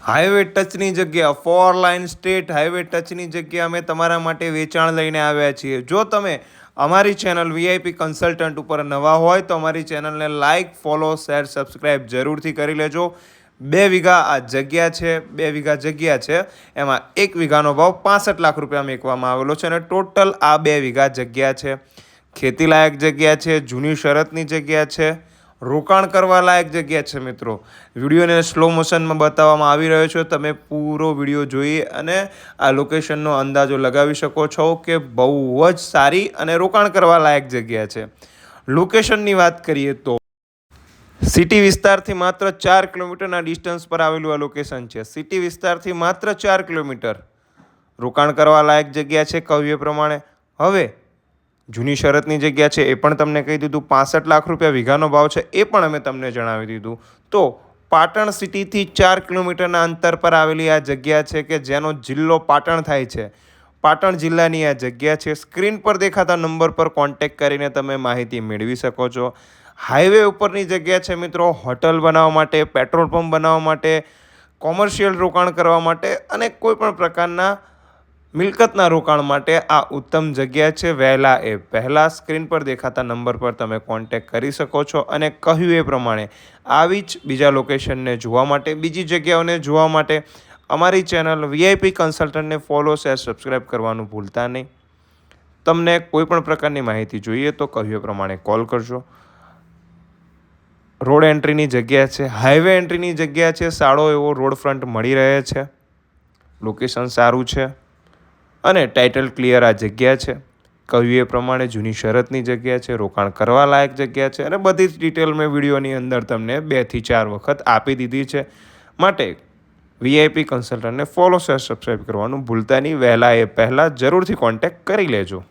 Highway ટચની જગ્યા 4 line straight highway ટચની જગ્યા અમે તમારા માટે વેચાણ લઈને આવ્યા છીએ. જો તમે અમારી ચેનલ વીઆઈપી કન્સલ્ટન્ટ ઉપર નવા હોય તો અમારી ચેનલને લાઇક, ફોલો, શેર, સબસ્ક્રાઈબ જરૂરથી કરી લેજો. 2 વીઘા આ જગ્યા છે. 2 વીઘા જગ્યા છે, એમાં 1 વીઘાનો ભાવ 65 લાખ રૂપિયા મેકવામાં આવેલો છે અને ટોટલ આ 2 વીઘા જગ્યા છે. ખેતીલાયક જગ્યા છે, જૂની શરતની જગ્યા છે, રોકાણ કરવા લાયક જગ્યા છે. મિત્રો, વિડીયોને સ્લો મોશનમાં બતાવવામાં આવી રહ્યો છે. તમે પૂરો વિડીયો જોઈ અને આ લોકેશનનો અંદાજો લગાવી શકો છો કે બહુ જ સારી અને રોકાણ કરવા લાયક જગ્યા છે. લોકેશનની વાત કરીએ તો સિટી વિસ્તારથી માત્ર 4 કિલોમીટરના ડિસ્ટન્સ પર આવેલું આ લોકેશન છે. સિટી વિસ્તારથી માત્ર 4 કિલોમીટર રોકાણ કરવા લાયક જગ્યા છે. કહ્યું એ પ્રમાણે હવે જૂની શરતની જગ્યા છે એ પણ તમને કહી દીધું. 65 લાખ રૂપિયા વીઘાનો ભાવ છે એ પણ અમે તમને જણાવી દીધું. તો પાટણ સિટીથી 4 કિલોમીટરના અંતર પર આવેલી આ જગ્યા છે કે જેનો જિલ્લો પાટણ થાય છે. પાટણ જિલ્લાની આ જગ્યા છે. સ્ક્રીન પર દેખાતા નંબર પર કોન્ટેક્ટ કરીને તમે માહિતી મેળવી શકો છો. હાઈવે ઉપરની જગ્યા છે મિત્રો. હોટલ બનાવવા માટે, પેટ્રોલ પંપ બનાવવા માટે, કોમર્શિયલ રોકાણ કરવા માટે અને કોઈપણ પ્રકારના મિલકતના રોકાણ માટે આ ઉત્તમ જગ્યા છે. વહેલા એ પહેલાં સ્ક્રીન પર દેખાતા નંબર પર તમે કોન્ટેક્ટ કરી શકો છો. અને કહ્યું એ પ્રમાણે આવી જ બીજા લોકેશનને જોવા માટે, બીજી જગ્યાઓને જોવા માટે અમારી ચેનલ વીઆઈપી કન્સલ્ટન્ટને ફોલો, શેર, સબસ્ક્રાઈબ કરવાનું ભૂલતા નહીં. તમને કોઈપણ પ્રકારની માહિતી જોઈએ તો કહ્યું એ પ્રમાણે કોલ કરજો. રોડ એન્ટ્રીની જગ્યા છે, હાઈવે એન્ટ્રીની જગ્યા છે. સારો એવો રોડ ફ્રન્ટ મળી રહે છે. લોકેશન સારું છે અને ટાઇટલ ક્લિયર આ જગ્યા છે. કહ્યું એ પ્રમાણે જૂની શરતની જગ્યા છે, રોકાણ કરવા લાયક જગ્યા છે અને બધી જ ડિટેલ મેં વિડીયોની અંદર તમને 2 થી 4 વખત આપી દીધી છે. માટે વીઆઈપી કન્સલ્ટન્ટને ફોલો, શેર, સબસ્ક્રાઈબ કરવાનું ભૂલતા નહીં. વહેલા એ પહેલાં જરૂરથી કોન્ટેક્ટ કરી લેજો.